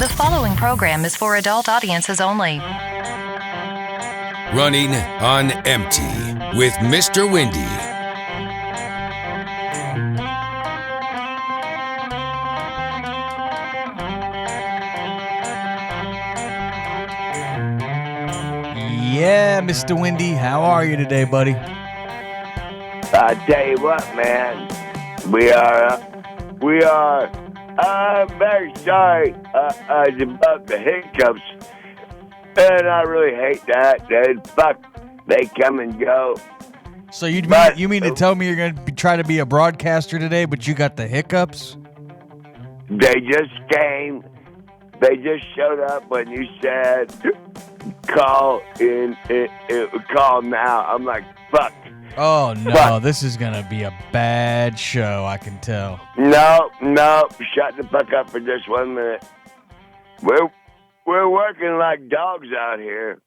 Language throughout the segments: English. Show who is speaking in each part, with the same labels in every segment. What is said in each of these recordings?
Speaker 1: The following program is for adult audiences only.
Speaker 2: Running on empty with Mr. Windy.
Speaker 3: Yeah, Mr. Windy, how are you today, buddy?
Speaker 4: I tell you what, man, I'm very sorry about the hiccups, and I really hate that, dude. Fuck, they come and go.
Speaker 3: So you mean to tell me you're going to try to be a broadcaster today, but you got the hiccups?
Speaker 4: They just came. They just showed up when you said, call now. I'm like, fuck.
Speaker 3: Oh, no, This is going to be a bad show, I can tell.
Speaker 4: No, shut the fuck up for just 1 minute. We're working like dogs out here.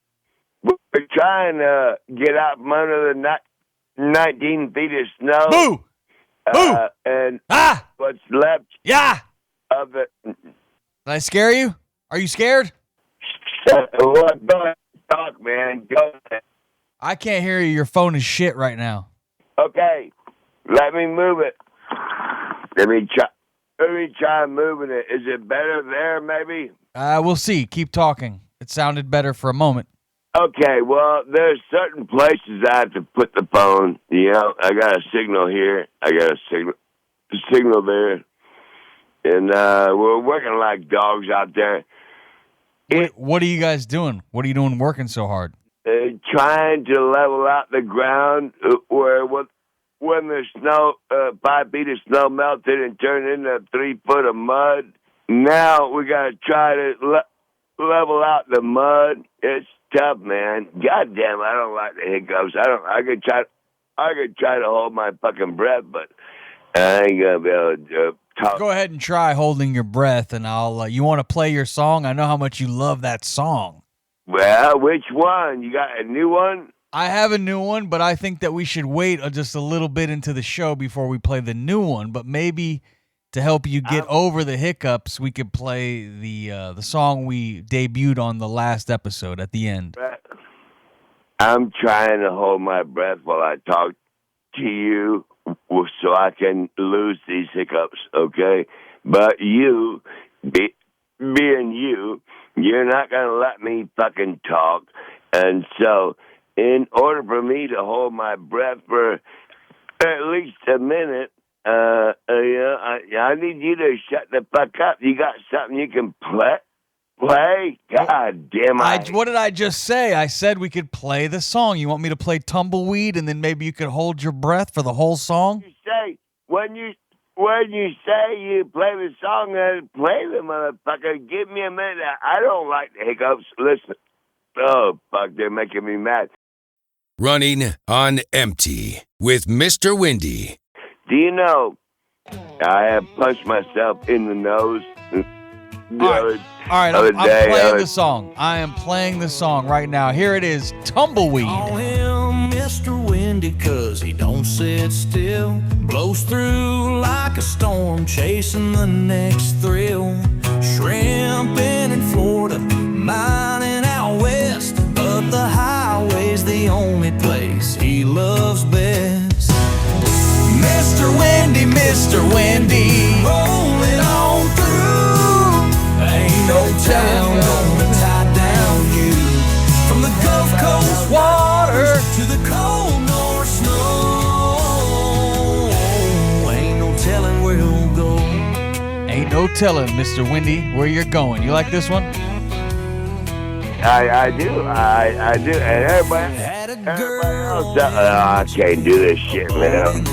Speaker 4: We're trying to get out from under the 19 feet of snow.
Speaker 3: Boo! Boo!
Speaker 4: And what's left of it.
Speaker 3: Did I scare you? Are you scared?
Speaker 4: What? Go ahead, talk, man. Go ahead.
Speaker 3: I can't hear you. Your phone is shit right now.
Speaker 4: Okay, let me move it. Let me try moving it. Is it better there, maybe?
Speaker 3: We'll see. Keep talking. It sounded better for a moment.
Speaker 4: Okay, well, there's certain places I have to put the phone. You know, I got a signal here. I got a signal there. And we're working like dogs out there.
Speaker 3: What are you guys doing? What are you doing working so hard?
Speaker 4: Trying to level out the ground where when the snow, 5 feet of snow melted and turned into 3 foot of mud. Now we got to try to level out the mud. It's tough, man. God damn, I don't like the hiccups. I could try to hold my fucking breath, but I ain't gonna be able to talk.
Speaker 3: Go ahead and try holding your breath, and I'll. You want to play your song? I know how much you love that song.
Speaker 4: Well, which one? You got a new one?
Speaker 3: I have a new one, but I think that we should wait just a little bit into the show before we play the new one. But maybe to help you get over the hiccups, we could play the song we debuted on the last episode at the end.
Speaker 4: I'm trying to hold my breath while I talk to you so I can lose these hiccups, okay? But you, being you, you're not going to let me fucking talk. And so, in order for me to hold my breath for at least a minute, I need you to shut the fuck up. You got something you can play? God damn it.
Speaker 3: What did I just say? I said we could play the song. You want me to play Tumbleweed, and then maybe you could hold your breath for the whole song?
Speaker 4: When you say you play the song, play the motherfucker. Give me a minute. I don't like the hiccups. Listen. Oh, fuck, they're making me mad.
Speaker 2: Running on empty with Mr. Windy.
Speaker 4: Do you know, I have punched myself in the nose.
Speaker 3: All right, I'm playing the song. I am playing the song right now. Here it is, Tumbleweed.
Speaker 5: Call him Mr. Windy, 'cause he don't sit still. Blows through like a storm, chasing the next thrill. Shrimping in Florida, mining out west. But the highway's the only place he loves best. Mr. Windy, rolling on through. Ain't no telling gonna tie down you. From the Gulf Coast water to the cold North snow. Ain't no telling where he'll go.
Speaker 3: Ain't no telling, Mr. Windy, where you're going. You like this one?
Speaker 4: I do. And everybody else, I can't do this shit, man.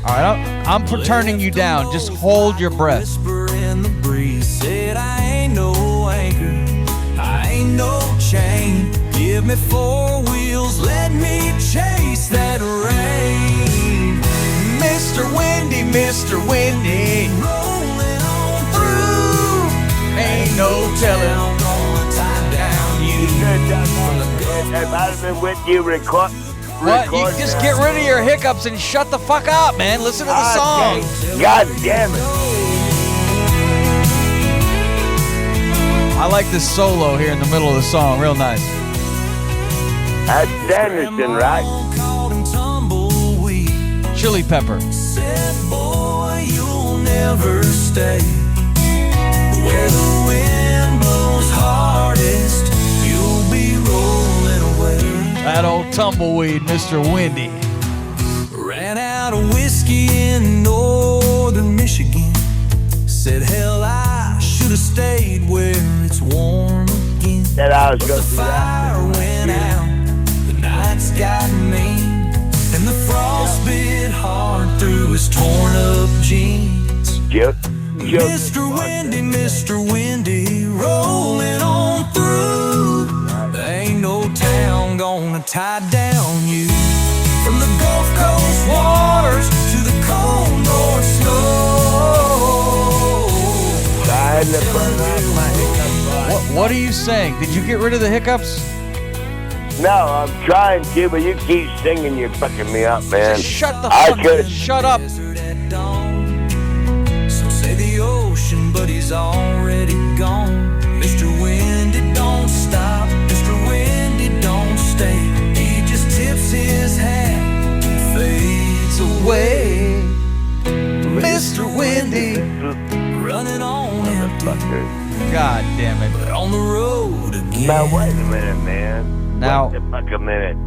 Speaker 3: All right, I'm turning you down. Just hold your breath.
Speaker 5: Whisper in the breeze, said I ain't no anchor, I ain't no chain. Give me 4 wheels, let me chase that rain. Mr. Windy, rolling on through. Ain't no telling, gonna tie down you.
Speaker 4: If I'd have been with you, record.
Speaker 3: What? You just get rid of your hiccups and shut the fuck up, man. Listen to the song.
Speaker 4: God damn it.
Speaker 3: like this solo here in the middle of the song. Real nice.
Speaker 4: That's Anderson, right?
Speaker 5: Called him tumbleweed.
Speaker 3: Chili pepper.
Speaker 5: Said, boy, you'll never stay. Where the wind blows hardest, you'll be rolling away.
Speaker 3: That old tumbleweed, Mr. Windy.
Speaker 5: Ran out of whiskey in northern Michigan. Said, hell, I should have stayed where it's warm again.
Speaker 4: Said I was
Speaker 5: But
Speaker 4: going
Speaker 5: the
Speaker 4: to do that.
Speaker 5: fire went out, the nights got mean, and the frost bit hard through his torn up jeans. Mr. Windy, rolling on through. There ain't no town gonna tie down you. From the Gulf Coast waters to the cold North snow.
Speaker 4: Trying to burn out my hiccups.
Speaker 3: What are you saying? Did you get rid of the hiccups?
Speaker 4: No, I'm trying to, but you keep singing. You're fucking me up, man.
Speaker 3: Just shut the
Speaker 4: I
Speaker 3: fuck
Speaker 4: could.
Speaker 3: up. Shut up.
Speaker 5: Desert at dawn. Some say the ocean, but he's already gone. Mr. Windy don't stop. Mr. Windy don't stay. He just tips his hat and fades away. Mr. Windy, running on empty,
Speaker 3: God damn it.
Speaker 5: but on the road again.
Speaker 4: Now wait a minute, man.
Speaker 3: Now-
Speaker 4: Wait the fuck a minute.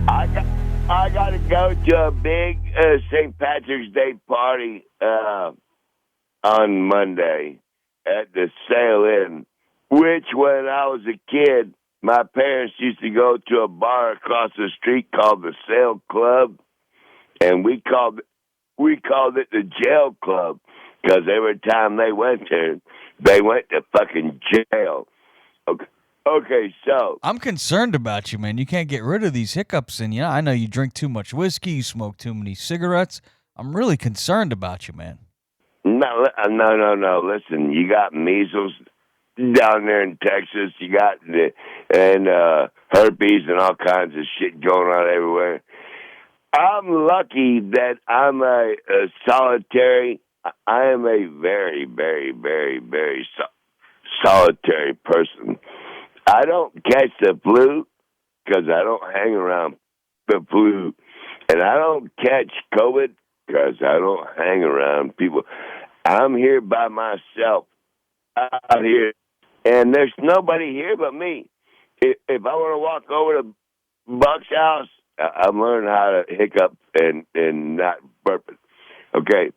Speaker 4: I got to go to a big St. Patrick's Day party on Monday at the Sayin, which when I was a kid, my parents used to go to a bar across the street called the Sail Club, and we called it the Jail Club because every time they went there, they went to fucking jail. Okay, so
Speaker 3: I'm concerned about you, man. You can't get rid of these hiccups, and I know you drink too much whiskey, you smoke too many cigarettes. I'm really concerned about you, man.
Speaker 4: no. Listen, you got measles down there in Texas. You got herpes and all kinds of shit going on everywhere. I'm lucky that I'm a solitary. I am a very, very, very, very solitary person. I don't catch the flu because I don't hang around the flu, and I don't catch COVID because I don't hang around people. I'm here by myself out here, and there's nobody here but me. If I want to walk over to Buck's house, I'm learning how to hiccup and not burp it. Okay,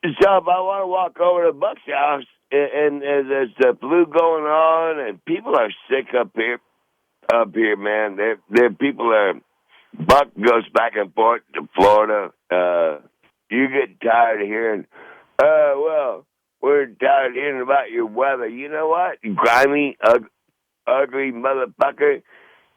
Speaker 4: so if I want to walk over to Buck's house, and there's the flu going on, and people are sick up here, man. There people are. Buck goes back and forth to Florida. You get tired of hearing, well, we're tired of hearing about your weather. You know what, grimy, ugly motherfucker?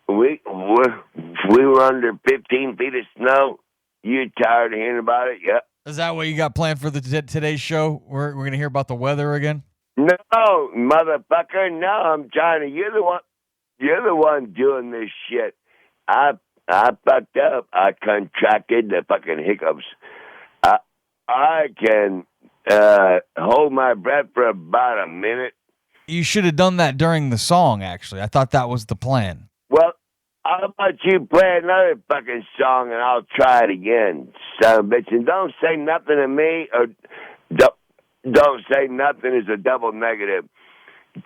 Speaker 4: We were under 15 feet of snow. You tired of hearing about it? Yep.
Speaker 3: Is that what you got planned for today's show? We're going to hear about the weather again?
Speaker 4: No, motherfucker. No, I'm trying to. You're the one doing this shit. I fucked up. I contracted the fucking hiccups. I can hold my breath for about a minute.
Speaker 3: You should have done that during the song, actually. I thought that was the plan.
Speaker 4: Well, how about you play another fucking song and I'll try it again, son of a bitch. And don't say nothing to me, or don't say nothing is a double negative.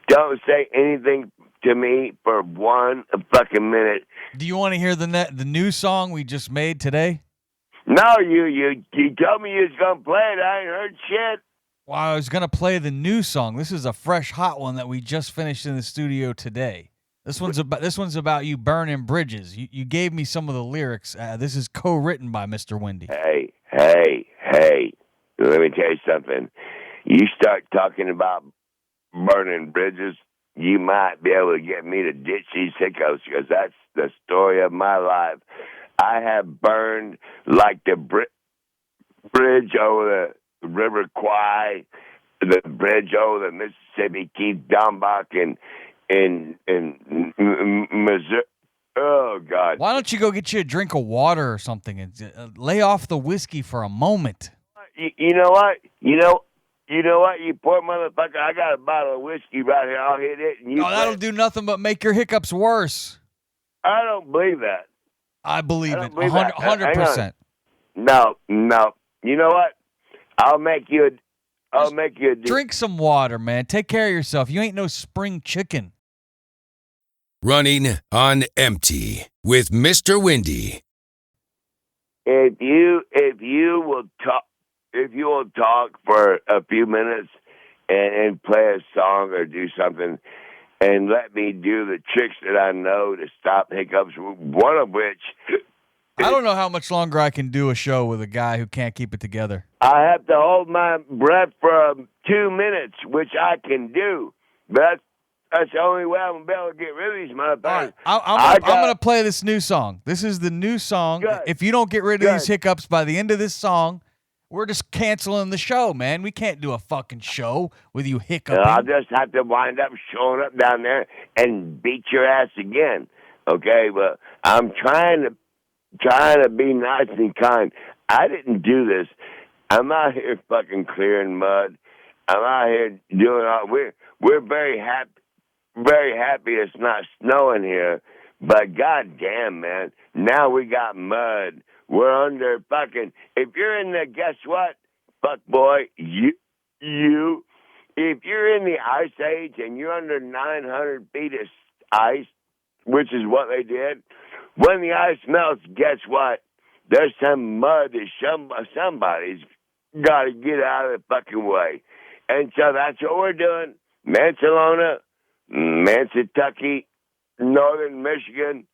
Speaker 4: Don't say anything to me for 1 fucking minute.
Speaker 3: Do you want to hear the new song we just made today?
Speaker 4: No, you told me you was gonna play it. I ain't heard shit.
Speaker 3: Well, I was going to play the new song. This is a fresh, hot one that we just finished in the studio today. This one's about you burning bridges. You gave me some of the lyrics. This is co-written by Mr. Windy.
Speaker 4: Hey. Let me tell you something. You start talking about burning bridges, you might be able to get me to ditch these hiccups because that's the story of my life. I have burned like the bridge over the River Kwai, the bridge over the Mississippi Keith Dombach in Missouri. Oh, God.
Speaker 3: Why don't you go get you a drink of water or something and lay off the whiskey for a moment?
Speaker 4: You know what? You know what, you poor motherfucker? I got a bottle of whiskey right here. I'll hit it, and you.
Speaker 3: Oh, that'll do nothing but make your hiccups worse.
Speaker 4: I don't believe that.
Speaker 3: I believe it.
Speaker 4: Believe that.
Speaker 3: 100%.
Speaker 4: No. You know what? I'll make you a
Speaker 3: Drink some water, man. Take care of yourself. You ain't no spring chicken.
Speaker 2: Running on empty with Mr. Windy.
Speaker 4: If you will talk for a few minutes and play a song or do something and let me do the tricks that I know to stop hiccups, one of which...
Speaker 3: I don't know how much longer I can do a show with a guy who can't keep it together.
Speaker 4: I have to hold my breath for 2 minutes, which I can do. But that's the only way I'm going to be able to get rid of these motherfuckers.
Speaker 3: All right, I'm going to play this new song. This is the new song.
Speaker 4: Good.
Speaker 3: If you don't get rid of these hiccups by the end of this song, we're just canceling the show, man. We can't do a fucking show with you hiccuping.
Speaker 4: I'll just have to wind up showing up down there and beat your ass again. Okay, but I'm trying to be nice and kind. I didn't do this. I'm out here fucking clearing mud. I'm out here doing all. We're very happy it's not snowing here. But goddamn, man, now we got mud. We're under fucking. If you're in the, guess what, fuck boy, you. If you're in the ice age and you're under 900 feet of ice, which is what they did. When the ice melts, guess what? There's some mud that somebody's got to get out of the fucking way. And so that's what we're doing. Mansalona, Mantucky, Northern Michigan,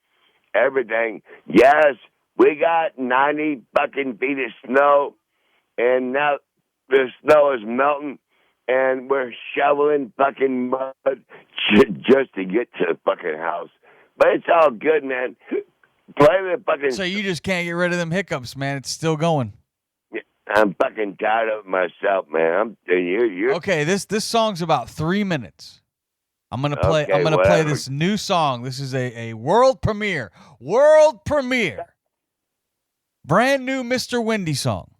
Speaker 4: everything. Yes, we got 90 fucking feet of snow, and now the snow is melting, and we're shoveling fucking mud just to get to the fucking house. But it's all good, man. Play the fucking...
Speaker 3: So you just can't get rid of them hiccups, man. It's still going.
Speaker 4: I'm fucking tired of myself, man. You're...
Speaker 3: Okay, this song's about 3 minutes. I'm gonna play.
Speaker 4: Okay,
Speaker 3: I'm gonna
Speaker 4: whatever.
Speaker 3: play this new song. This is a world premiere. World premiere. Brand new Mr. Windy song.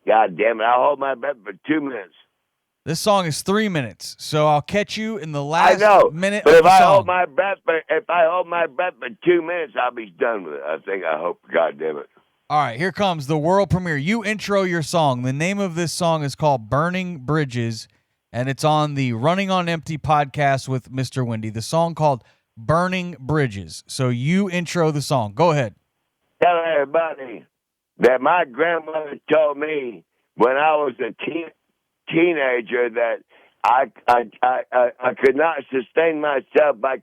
Speaker 4: God damn it! I'll hold my breath for 2 minutes.
Speaker 3: This song is 3 minutes, so I'll catch you in the last minute
Speaker 4: but
Speaker 3: of
Speaker 4: if
Speaker 3: the
Speaker 4: I
Speaker 3: song.
Speaker 4: hold my breath for 2 minutes, I'll be done with it. I hope. God damn it!
Speaker 3: All right, here comes the world premiere. You intro your song. The name of this song is called "Burning Bridges," and it's on the Running on Empty podcast with Mr. Windy. The song called "Burning Bridges." So you intro the song. Go ahead.
Speaker 4: Tell everybody that my grandmother told me when I was a teenager that I could not sustain myself by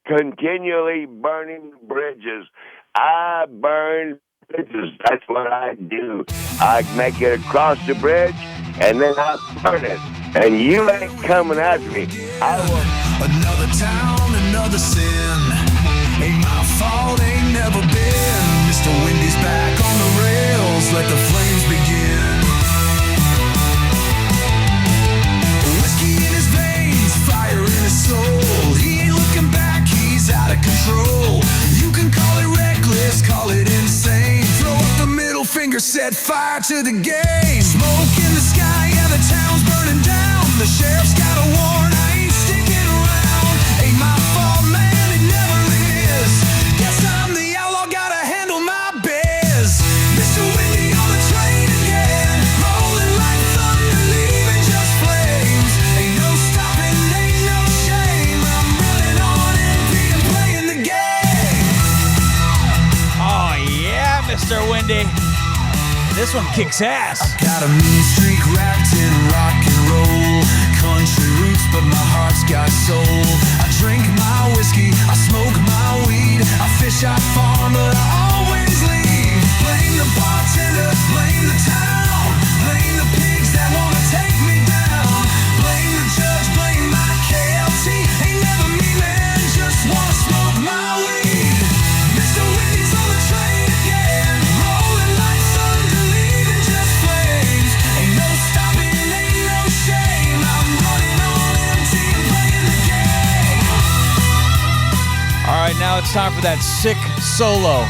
Speaker 4: continually burning bridges. I burn bridges. That's what I do. I make it across the bridge, and then I burn it. And you ain't coming after me. I will.
Speaker 5: Another town, another sin. Ain't my fault, ain't never been. Mr. Windy's back on the rails. Let the flames begin. Whiskey in his veins, fire in his soul. He ain't looking back, he's out of control. You can call it reckless, call it insane. Throw up the middle finger, set fire to the game. Smoke in the sky, yeah, the town's burning down. The sheriff's got a warrant, I ain't sticking around. Ain't my fault, man, it never is. Guess I'm the outlaw, gotta handle my biz. Mr. Windy on the train again, rolling like thunder, leaving just flames. Ain't no stopping, ain't no shame. I'm running on empty and playing the game.
Speaker 3: Oh yeah, Mr. Windy. This one kicks ass.
Speaker 5: Got a mean streak wrapped in rock and roll. Country roots, but my heart's got soul. I drink my whiskey, I smoke my weed. I fish, I farm, but I always leave. Blame the bartender, blame the town. Blame the pigs that wanna take me down. Blame the judge, blame my KLT. Ain't never me, man, just wanna smoke my weed. Mr. Windy's on the train again, rolling like thunder, leaving just flames. Ain't no stopping, ain't no shame. I'm running on empty and playing the game.
Speaker 3: All right, now it's time for that sick solo.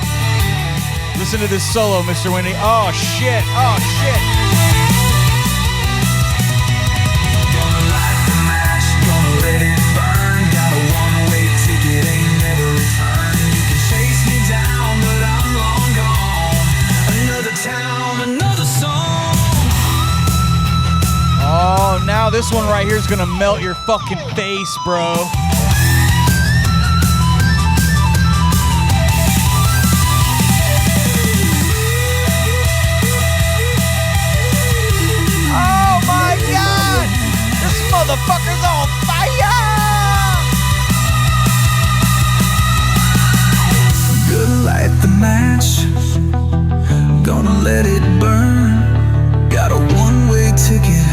Speaker 3: Listen to this solo, Mr. Windy. Oh shit! Oh shit! this one right here is gonna melt your fucking face, bro. Oh my God! This motherfucker's on fire!
Speaker 5: Gonna light the match, gonna let it burn. Got a one-way ticket,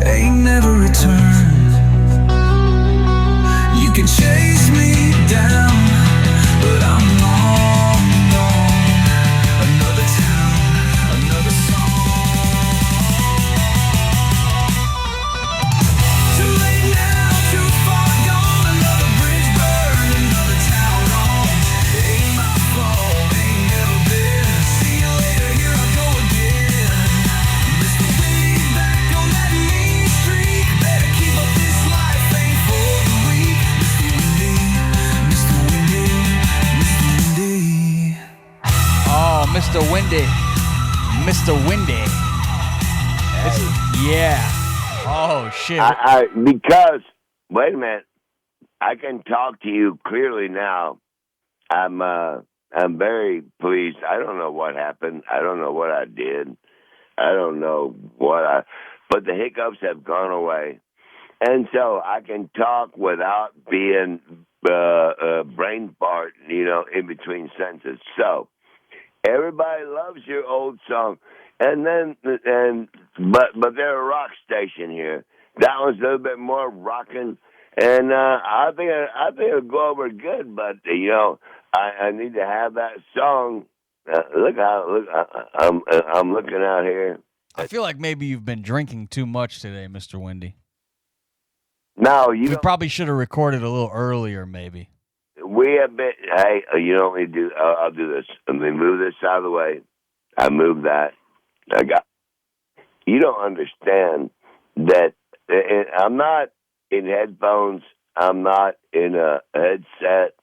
Speaker 5: ain't never return. You can chase me down, but I'm long gone. Another town, another song. Too late now, too far gone. Another bridge burned, another town wrong. Ain't my fault, ain't never been. See you later, here I go again. Mr. Windy back on that mean street. Better keep up this life, ain't for the weak. Mr. Windy, Mr. Windy, Mr. Windy.
Speaker 3: Oh, Mr. Windy. Mr. Windy. Yeah. Oh, shit.
Speaker 4: Because, wait a minute, I can talk to you clearly now. I'm very pleased. I don't know what happened. I don't know what I did. I don't know but the hiccups have gone away. And so I can talk without being brain fart, in between sentences. So everybody loves your old song. But they're a rock station here. That one's a little bit more rocking, and I think it'll go over good. But I need to have that song. I'm looking out here.
Speaker 3: I feel like maybe you've been drinking too much today, Mr. Windy.
Speaker 4: No,
Speaker 3: We probably should have recorded a little earlier, maybe.
Speaker 4: We have been. Hey, you know what we do? I'll do this. Let me move this out of the way. I moved that. You don't understand that I'm not in headphones. I'm not in a headset.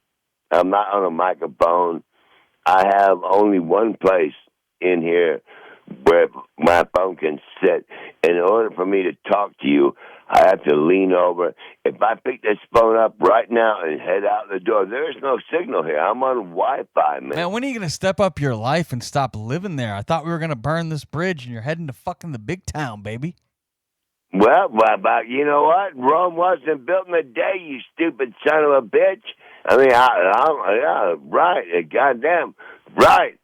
Speaker 4: I'm not on a microphone. I have only one place in here where my phone can sit. In order for me to talk to you, I have to lean over. If I pick this phone up right now and head out the door, there's no signal here. I'm on Wi-Fi, man.
Speaker 3: Man, when are you going to step up your life and stop living there? I thought we were going to burn this bridge and you're heading to fucking the big town, baby.
Speaker 4: Well, you know what? Rome wasn't built in a day, you stupid son of a bitch. I mean, yeah, right. Goddamn. Right.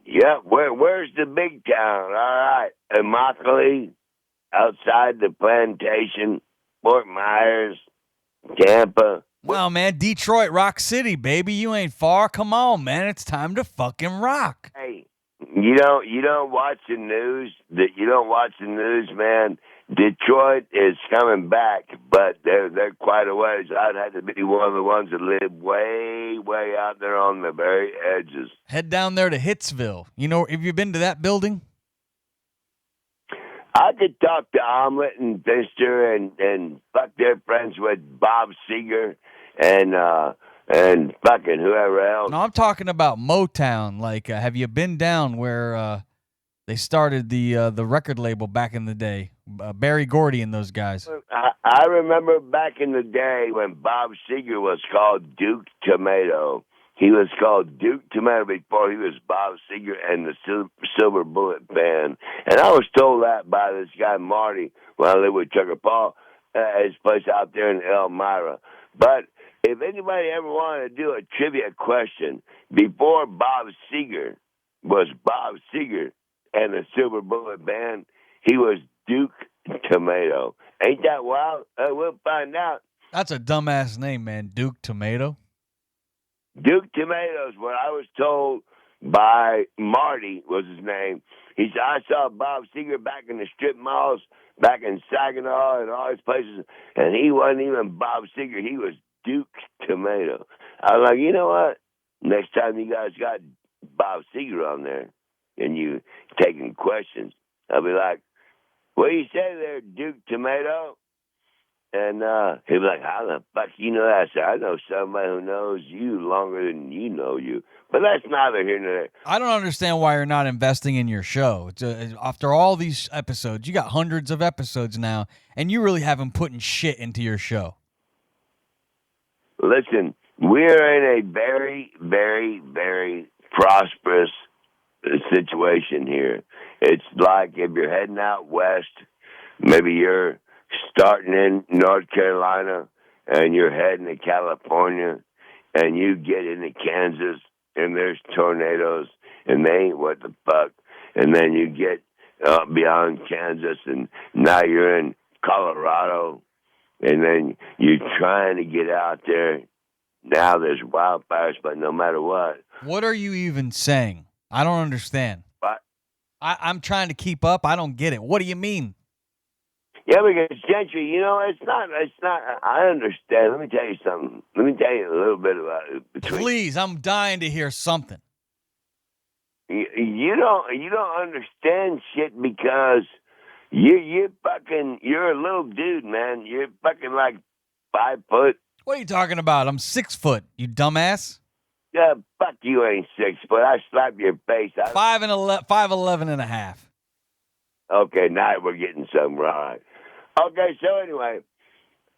Speaker 4: Yeah, where's the big town? All right. Immokalee, outside the plantation, Fort Myers, Tampa.
Speaker 3: Well, man, Detroit, Rock City, baby. You ain't far. Come on, man. It's time to fucking rock.
Speaker 4: Hey, you don't watch the news? You don't watch the news, man? Detroit is coming back, but they're quite a ways. I'd have to be one of the ones that live way, way out there on the very edges.
Speaker 3: Head down there to Hitsville. Have you been to that building?
Speaker 4: I could talk to Omelet and Fister and fuck their friends with Bob Seger and fucking whoever else.
Speaker 3: No, I'm talking about Motown. Like, have you been down where they started the record label back in the day? Barry Gordy and those guys.
Speaker 4: I remember back in the day when Bob Seger was called Duke Tomato. He was called Duke Tomato before he was Bob Seger and the Silver Bullet Band. And I was told that by this guy Marty when I lived with Chucker Paul at his place out there in Elmira. But if anybody ever wanted to do a trivia question, before Bob Seger was Bob Seger and the Silver Bullet Band, he was Duke Tomato. Ain't that wild? We'll find out.
Speaker 3: That's a dumbass name, man. Duke Tomato.
Speaker 4: Duke Tomatoes, what I was told by Marty was his name. He said, I saw Bob Seger back in the strip malls, back in Saginaw and all these places, and he wasn't even Bob Seger. He was Duke Tomato. I was like, you know what? Next time you guys got Bob Seger on there and you taking questions, I'll be like, what do you say there, Duke Tomato? And he'd be like, how the fuck you know that? I said, I know somebody who knows you longer than you know you. But that's neither here nor there.
Speaker 3: I don't understand why you're not investing in your show. After all these episodes, you got hundreds of episodes now, and you really haven't put shit into your show.
Speaker 4: Listen, we're in a very, very, very prosperous situation here. It's like if you're heading out west, maybe you're starting in North Carolina and you're heading to California and you get into Kansas and there's tornadoes and they ain't what the fuck. And then you get beyond Kansas and now you're in Colorado and then you're trying to get out there. Now there's wildfires, but no matter what.
Speaker 3: What are you even saying? I don't understand.
Speaker 4: What?
Speaker 3: I'm trying to keep up. I don't get it. What do you mean?
Speaker 4: Yeah, because Gentry, it's not, I understand. Let me tell you something. Let me tell you a little bit about it.
Speaker 3: Please, I'm dying to hear something.
Speaker 4: You don't understand shit because you're a little dude, man. You're fucking like 5 foot.
Speaker 3: What are you talking about? I'm 6 foot, you dumbass.
Speaker 4: Yeah, fuck you ain't 6 foot. I slap your face.
Speaker 3: 5'11" and a half.
Speaker 4: Okay, now we're getting something right. Okay, so anyway.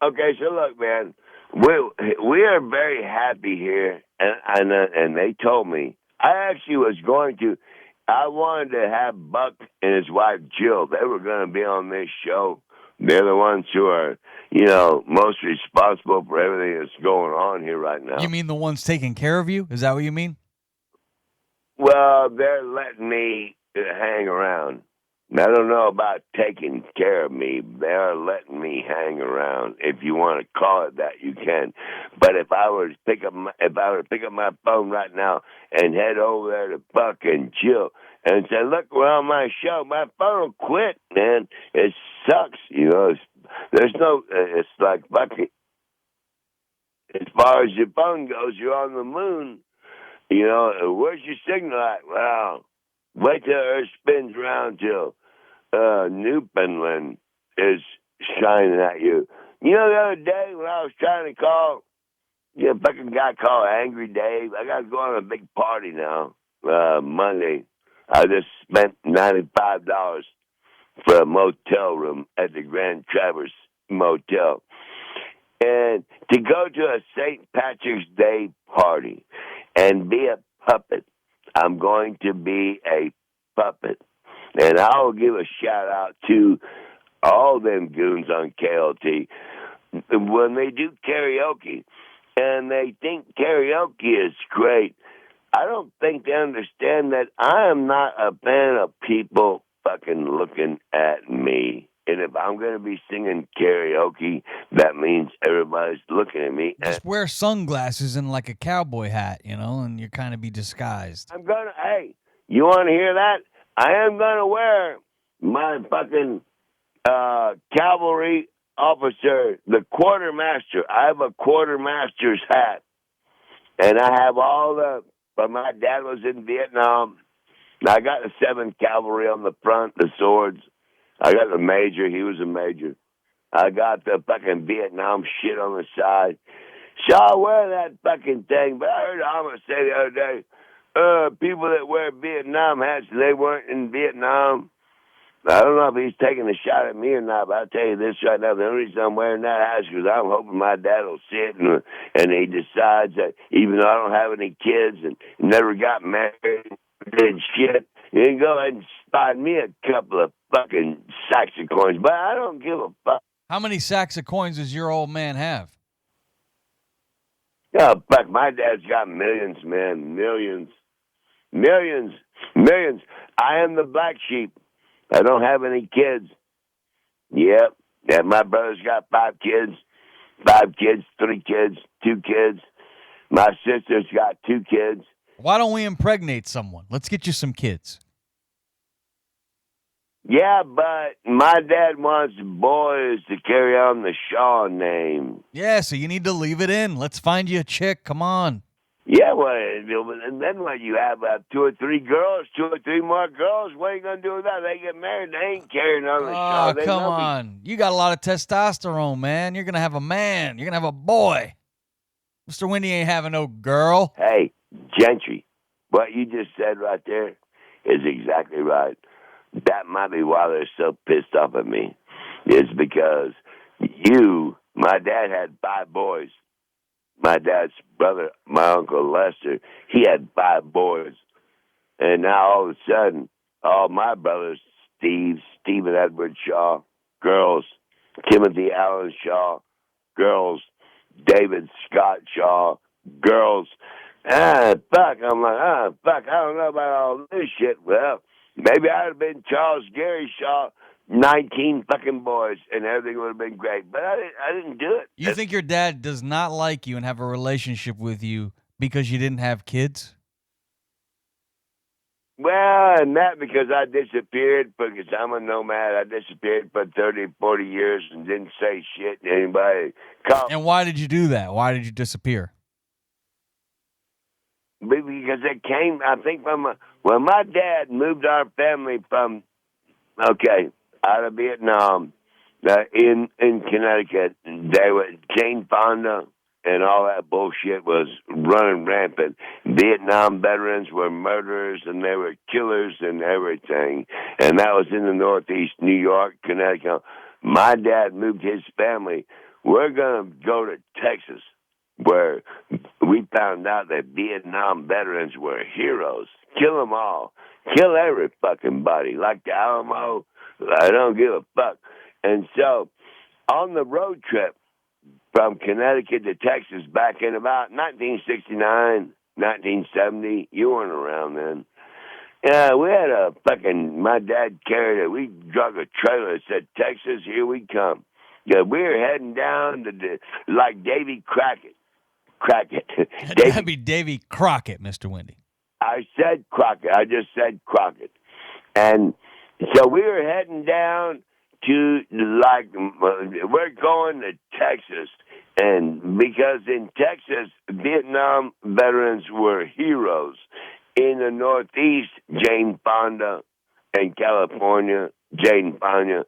Speaker 4: Okay, so look, man. We are very happy here, and they told me. I actually was I wanted to have Buck and his wife Jill. They were going to be on this show. They're the ones who are, most responsible for everything that's going on here right now.
Speaker 3: You mean the ones taking care of you? Is that what you mean?
Speaker 4: Well, they're letting me hang around. I don't know about taking care of me. They're letting me hang around. If you want to call it that, you can. But if I were to pick up my phone right now and head over there to Buck and Jill and say, "Look, we're on my show," my phone will quit, man. It sucks, There's no. It's like Bucky. As far as your phone goes, you're on the moon. Where's your signal at? Well, wait till Earth spins around till Newfoundland is shining at you. The other day when I was trying to call, fucking guy called Angry Dave. I got to go on a big party now, Monday. I just spent $95 for a motel room at the Grand Traverse Motel. And to go to a St. Patrick's Day party and be a puppet, I'm going to be a puppet. And I will give a shout out to all them goons on KLT when they do karaoke and they think karaoke is great. I don't think they understand that I am not a fan of people fucking looking at me. And if I'm going to be singing karaoke, that means everybody's looking at me.
Speaker 3: Just wear sunglasses and like a cowboy hat, and you kind of be disguised.
Speaker 4: Hey, you want to hear that? I am going to wear my fucking cavalry officer, the quartermaster. I have a quartermaster's hat. And I have but my dad was in Vietnam. I got the 7th Cavalry on the front, the swords. I got the major. He was a major. I got the fucking Vietnam shit on the side. So I wear that fucking thing. But I heard Alma say the other day, people that wear Vietnam hats, they weren't in Vietnam. I don't know if he's taking a shot at me or not, but I'll tell you this right now. The only reason I'm wearing that hat is because I'm hoping my dad will see it and he decides that even though I don't have any kids and never got married, did shit, he can go ahead and buy me a couple of fucking sacks of coins. But I don't give a fuck.
Speaker 3: How many sacks of coins does your old man have?
Speaker 4: Oh, fuck, my dad's got millions, man. Millions. Millions. Millions. I am the black sheep. I don't have any kids. Yep. Yeah, my brother's got 5 kids. 5 kids, 3 kids, 2 kids. My sister's got 2 kids.
Speaker 3: Why don't we impregnate someone? Let's get you some kids.
Speaker 4: Yeah, but my dad wants boys to carry on the Shaw name.
Speaker 3: Yeah, so you need to leave it in. Let's find you a chick. Come on.
Speaker 4: Yeah, well, and then what? You have 2 or 3 girls, 2 or 3 more girls. What are you gonna do with that? They get married. They ain't carrying on the show.
Speaker 3: Oh,
Speaker 4: They
Speaker 3: come
Speaker 4: know me.
Speaker 3: on. You got a lot of testosterone, man. You're going to have a man. You're going to have a boy. Mr. Windy ain't having no girl.
Speaker 4: Hey, Gentry, what you just said right there is exactly right. That might be why they're so pissed off at me. It's because my dad had 5 boys. My dad's brother, my Uncle Lester, he had 5 boys. And now all of a sudden, all my brothers, Stephen Edward Shaw, girls, Timothy Allen Shaw, girls, David Scott Shaw, girls. Fuck. I'm like, fuck, I don't know about all this shit. Well, maybe I'd have been Charles Gary Shaw, 19 fucking boys, and everything would have been great. But I didn't do it.
Speaker 3: You think your dad does not like you and have a relationship with you because you didn't have kids?
Speaker 4: Well, and that because I disappeared, because I'm a nomad. I disappeared for 30, 40 years and didn't say shit to anybody.
Speaker 3: And why did you do that? Why did you disappear?
Speaker 4: Because it came, I think, when my dad moved our family from, out of Vietnam, in Connecticut, Jane Fonda and all that bullshit was running rampant. Vietnam veterans were murderers and they were killers and everything. And that was in the Northeast, New York, Connecticut. My dad moved his family. We're going to go to Texas, where we found out that Vietnam veterans were heroes. Kill them all. Kill every fucking body. Like the Alamo, I don't give a fuck. And so, on the road trip from Connecticut to Texas back in about 1969, 1970, you weren't around then. Yeah, we had my dad carried we drug a trailer that said, Texas, here we come. Yeah, we were heading down to like Davy Crockett.
Speaker 3: That'd be Davy Crockett, Mr. Windy.
Speaker 4: I said Crockett. I just said Crockett. And so we were heading down to, we're going to Texas. And because in Texas, Vietnam veterans were heroes. In the Northeast, Jane Fonda, and California, Jane Fonda,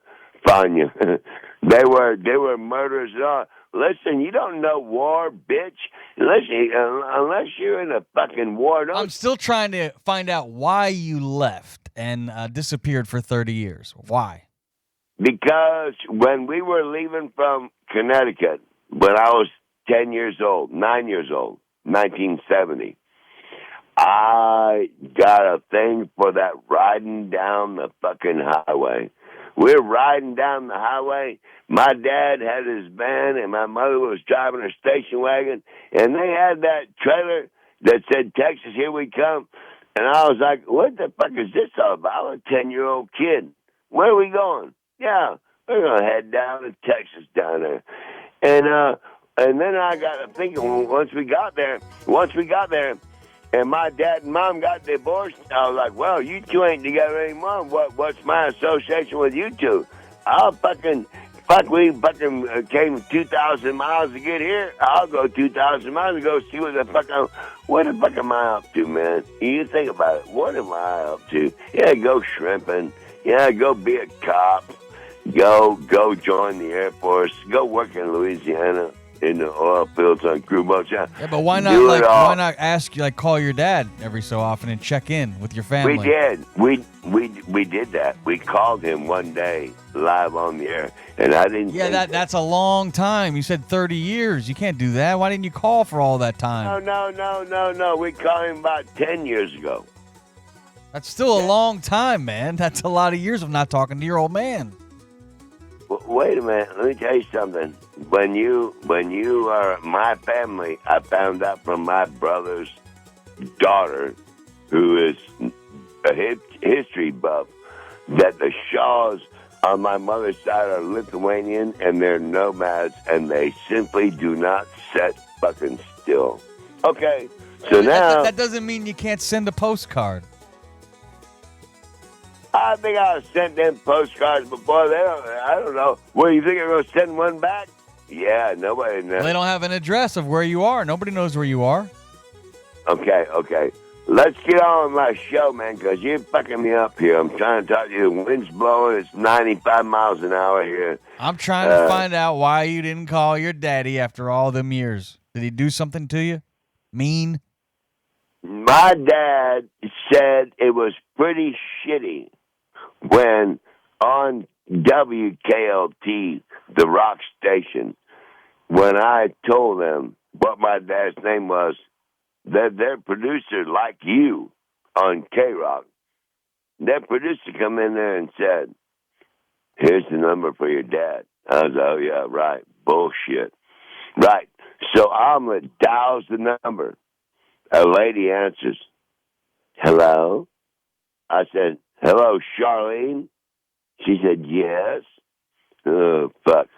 Speaker 4: they were murderers and all. Listen, you don't know war, bitch. Listen, unless you're in a fucking war.
Speaker 3: I'm still trying to find out why you left and disappeared for 30 years. Why?
Speaker 4: Because when we were leaving from Connecticut, when I was 9 years old, 1970, I got a thing for that riding down the fucking highway. We're riding down the highway. My dad had his van, and my mother was driving her station wagon, and they had that trailer that said, Texas, here we come. And I was like, what the fuck is this all about? I'm a 10-year-old kid. Where are we going? Yeah, we're going to head down to Texas down there. And then I got thinking, once we got there, and my dad and mom got divorced, I was like, well, you two ain't together anymore. What's my association with you two? We came 2,000 miles to get here. I'll go 2,000 miles to go see what the fuck am I up to, man? You think about it. What am I up to? Yeah, go shrimping. Yeah, go be a cop. Go join the Air Force. Go work in Louisiana in the oil fields on crew boats. Yeah,
Speaker 3: but why not call your dad every so often and check in with your family?
Speaker 4: We did. We did that. We called him one day live on the air, and I didn't.
Speaker 3: Yeah, that's a long time. You said 30 years. You can't do that. Why didn't you call for all that time?
Speaker 4: No. We called him about 10 years ago.
Speaker 3: That's still a long time, man. That's a lot of years of not talking to your old man.
Speaker 4: Wait a minute. Let me tell you something. When you are my family, I found out from my brother's daughter, who is a history buff, that the Shaws on my mother's side are Lithuanian and they're nomads and they simply do not sit fucking still. Okay, so now
Speaker 3: that doesn't mean you can't send a postcard.
Speaker 4: I think I've sent them postcards before. I don't know. Well, you think I'm going to send one back? Yeah, nobody knows.
Speaker 3: They don't have an address of where you are. Nobody knows where you are.
Speaker 4: Okay. Let's get on with my show, man, because you're fucking me up here. I'm trying to talk to you. The wind's blowing. It's 95 miles an hour here.
Speaker 3: I'm trying to find out why you didn't call your daddy after all them years. Did he do something to you? Mean?
Speaker 4: My dad said it was pretty shitty when on WKLT, the rock station, when I told them what my dad's name was, that their producer, like you, on K-Rock, their producer come in there and said, here's the number for your dad. I was like, oh, yeah, right. Bullshit. Right. So I'm going to dial the number. A lady answers, hello? I said, hello, Charlene? She said, yes. Oh, fuck.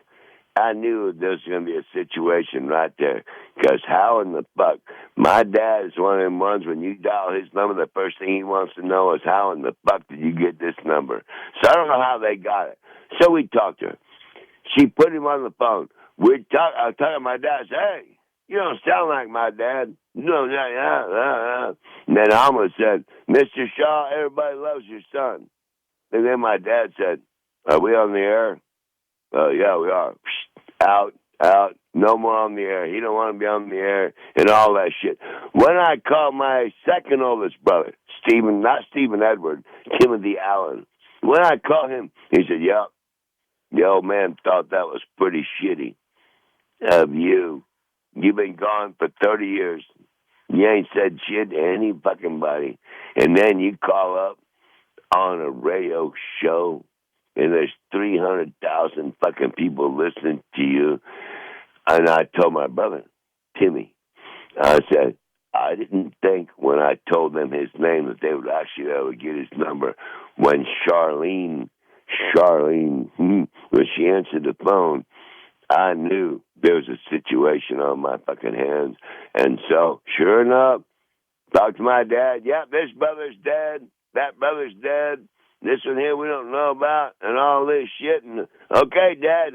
Speaker 4: I knew there was going to be a situation right there. Because how in the fuck? My dad is one of them ones, when you dial his number, the first thing he wants to know is how in the fuck did you get this number? So I don't know how they got it. So we talked to her. She put him on the phone. I was talking to my dad. I said, hey, you don't sound like my dad. No, yeah. And then Alma said, Mr. Shaw, everybody loves your son. And then my dad said, are we on the air? Yeah, we are. Out. No more on the air. He don't want to be on the air and all that shit. When I called my second oldest brother, Stephen, not Stephen Edward, Timothy Allen. When I called him, he said, yep. The old man thought that was pretty shitty of you. You've been gone for 30 years. You ain't said shit to any fucking body. And then you call up on a radio show and there's 300,000 fucking people listening to you. And I told my brother, Timmy, I said, I didn't think when I told them his name that they would actually be able to get his number. When Charlene, when she answered the phone, I knew there was a situation on my fucking hands. And so, sure enough, talked to my dad. Yep, this brother's dead. That brother's dead. This one here we don't know about and all this shit. And okay, Dad,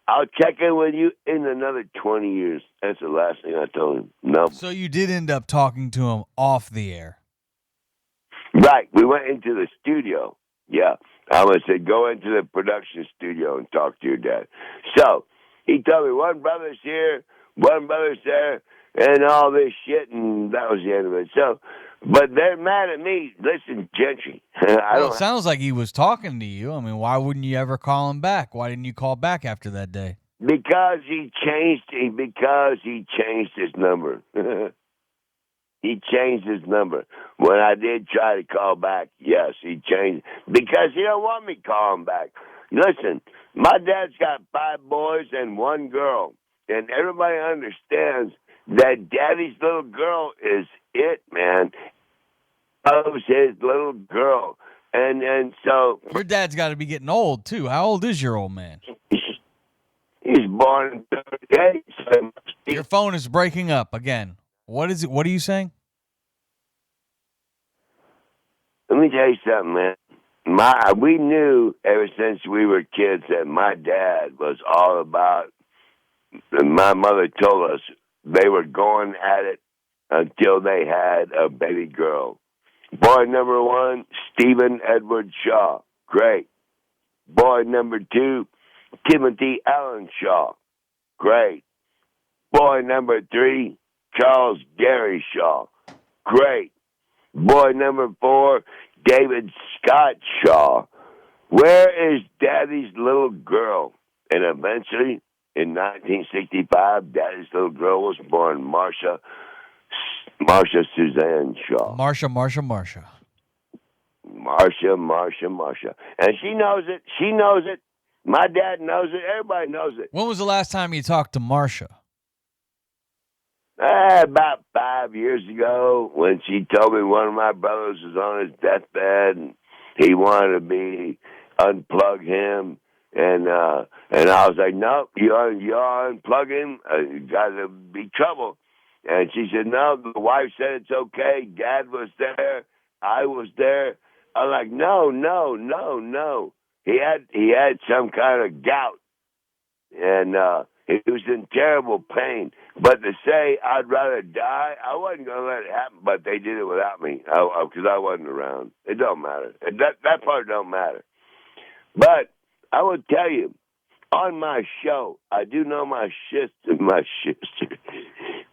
Speaker 4: I'll check in with you in another 20 years. That's the last thing I told him. No.
Speaker 3: So you did end up talking to him off the air.
Speaker 4: Right. We went into the studio. Yeah. I said, go into the production studio and talk to your dad. So he told me one brother's here, one brother's there, and all this shit, and that was the end of it. So, but they're mad at me. Listen, Gentry.
Speaker 3: It sounds like he was talking to you. I mean, why wouldn't you ever call him back? Why didn't you call back after that day?
Speaker 4: Because he changed his number. He changed his number. When I did try to call back, yes, he changed. Because he don't want me calling back. Listen, my dad's got 5 boys and 1 girl. And everybody understands that Daddy's little girl is it, man. Oh, his little girl. And so...
Speaker 3: Your dad's got to be getting old, too. How old is your old man?
Speaker 4: He's born in 38. So
Speaker 3: your phone is breaking up again. What is it? What are you saying?
Speaker 4: Let me tell you something, man. We knew ever since we were kids that my dad was all about, and my mother told us they were going at it until they had a baby girl. Boy number 1, Stephen Edward Shaw. Great. Boy number 2, Timothy Allen Shaw. Great. Boy number 3, Charles Gary Shaw. Great. Boy number 4, David Scott Shaw. Where is Daddy's little girl? And eventually, in 1965, Daddy's little girl was born, Marsha Suzanne Shaw.
Speaker 3: Marsha.
Speaker 4: Marsha. And she knows it. She knows it. My dad knows it. Everybody knows it.
Speaker 3: When was the last time you talked to Marsha?
Speaker 4: About 5 years ago, when she told me one of my brothers was on his deathbed and he wanted to unplug him, and I was like, nope, you unplug him, you got to be trouble. And she said, no, the wife said it's okay. Dad was there, I was there. I was like, no. He had some kind of gout, and He was in terrible pain. But to say I'd rather die, I wasn't going to let it happen, but they did it without me because I wasn't around. It don't matter. That part don't matter. But I will tell you, on my show, I do know my sister,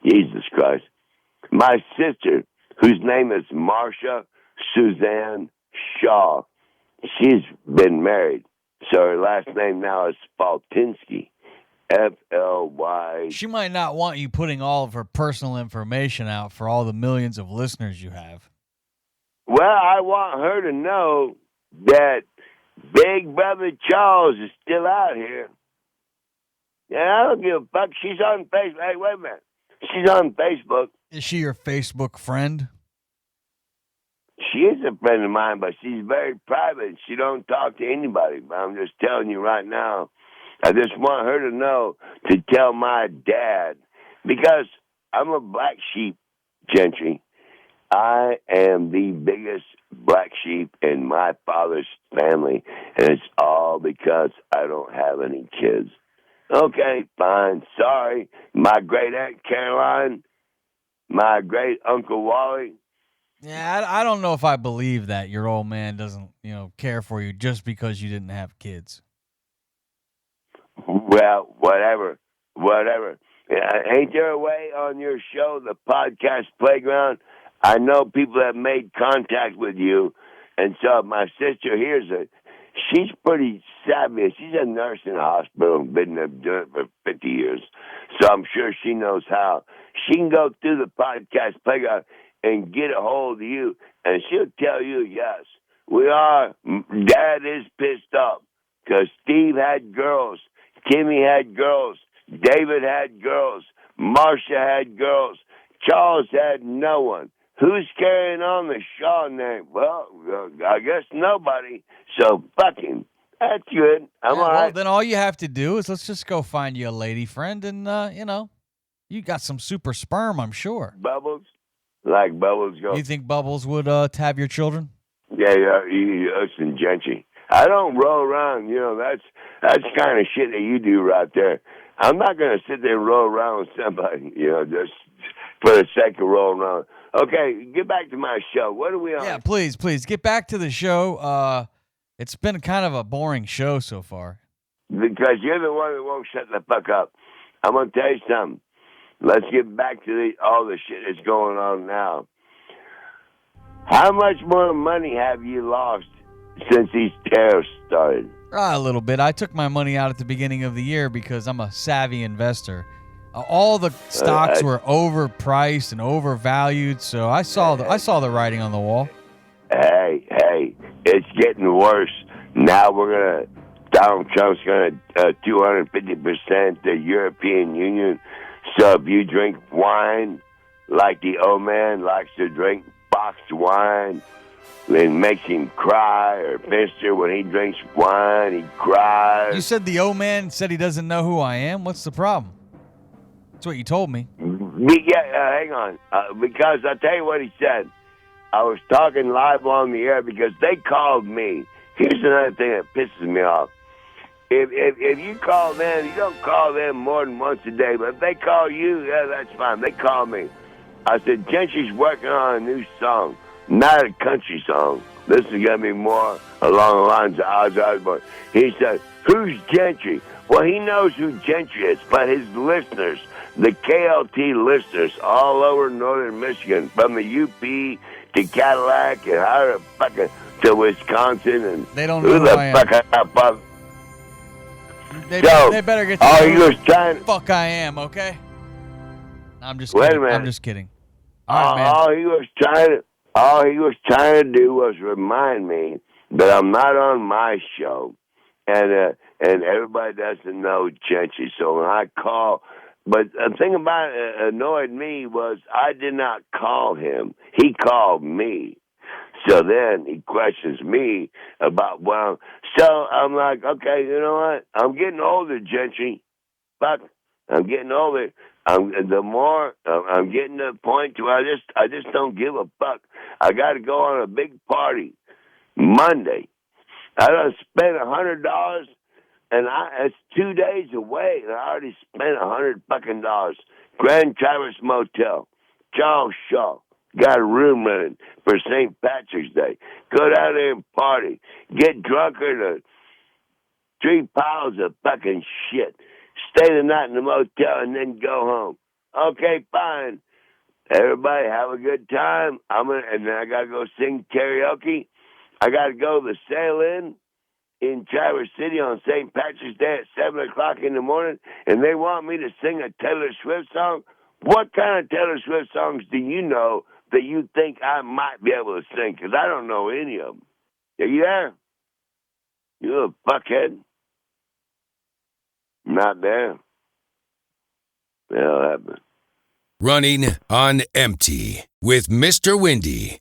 Speaker 4: Jesus Christ, my sister, whose name is Marcia Suzanne Shaw. She's been married, so her last name now is Faltinsky, F-L-Y.
Speaker 3: She might not want you putting all of her personal information out for all the millions of listeners you have.
Speaker 4: Well, I want her to know that Big Brother Charles is still out here. Yeah, I don't give a fuck. She's on Facebook. Hey, wait a minute. She's on Facebook.
Speaker 3: Is she your Facebook friend?
Speaker 4: She is a friend of mine, but she's very private. She don't talk to anybody. But I'm just telling you right now. I just want her to know to tell my dad, because I'm a black sheep, Gentry. I am the biggest black sheep in my father's family, and it's all because I don't have any kids. Okay, fine. Sorry. My great-aunt Caroline, my great-uncle Wally.
Speaker 3: Yeah, I don't know if I believe that your old man doesn't, care for you just because you didn't have kids.
Speaker 4: Well, whatever. Ain't there a way on your show, the podcast playground? I know people have made contact with you, and so my sister hears it. She's pretty savvy. She's a nurse in a hospital, been there doing it for 50 years, so I'm sure she knows how. She can go through the podcast playground and get a hold of you, and she'll tell you, yes, we are. Dad is pissed off because Steve had girls, Timmy had girls, David had girls, Marcia had girls, Charles had no one. Who's carrying on the Shaw name? Well, I guess nobody. So fuck him. That's good. I'm all right.
Speaker 3: Well, then all you have to do is let's just go find you a lady friend, and you got some super sperm, I'm sure.
Speaker 4: Bubbles, like Bubbles go.
Speaker 3: You think Bubbles would have your children?
Speaker 4: Yeah. Listen, Gentry. I don't roll around. That's kind of shit that you do right there. I'm not going to sit there and roll around with somebody. Just for the sake of rolling around. Okay, get back to my show. What are we on?
Speaker 3: Yeah, please, get back to the show. It's been kind of a boring show so far.
Speaker 4: Because you're the one that won't shut the fuck up. I'm going to tell you something. Let's get back to all the shit that's going on now. How much more money have you lost since these tariffs started?
Speaker 3: A little bit. I took my money out at the beginning of the year because I'm a savvy investor. All the stocks were overpriced and overvalued, so I saw the writing on the wall.
Speaker 4: Hey, it's getting worse. Now Donald Trump's going to 250% the European Union. So if you drink wine like the old man likes to drink boxed wine, it makes him cry, or Mister, when he drinks wine, he cries.
Speaker 3: You said the old man said he doesn't know who I am? What's the problem? That's what you told me.
Speaker 4: Yeah, hang on. Because I'll tell you what he said. I was talking live on the air because they called me. Here's another thing that pisses me off. If you call them, you don't call them more than once a day. But if they call you, yeah, that's fine. They call me. I said, Gentry's working on a new song, not a country song. This is going to be more along the lines of Ozzy Osbourne. He said, who's Gentry? Well, he knows who Gentry is, but his listeners, the KLT listeners all over northern Michigan, from the UP to Cadillac and how the fucking to Wisconsin, and
Speaker 3: they don't know who the
Speaker 4: fuck
Speaker 3: they better get to
Speaker 4: know who the
Speaker 3: fuck I am, okay? I'm just
Speaker 4: Wait
Speaker 3: kidding.
Speaker 4: a minute.
Speaker 3: I'm just kidding. All right, man.
Speaker 4: All he was trying to do was remind me that I'm not on my show, and everybody doesn't know Gentry. So when I call, but the thing about it annoyed me was I did not call him. He called me. So then he questions me about, so I'm like, okay, you know what? I'm getting older, Gentry. Fuck, I'm getting older. The more I'm getting to the point to where I just don't give a fuck. I got to go on a big party Monday. I done spent $100 And it's 2 days away, and I already spent $100 Grand Traverse Motel, Charles Shaw. Got a room rented for St. Patrick's Day. Go down there and party. Get drunker than 3 piles of fucking shit. Stay the night in the motel and then go home. Okay, fine. Everybody have a good time. And then I gotta go sing karaoke. I gotta go to the sayin in Traverse City on St. Patrick's Day at 7 o'clock in the morning, and they want me to sing a Taylor Swift song. What kind of Taylor Swift songs do you know that you think I might be able to sing? Because I don't know any of them. Are you there? You little fuckhead. Not there. The hell happened?
Speaker 2: Running on empty with Mr. Windy.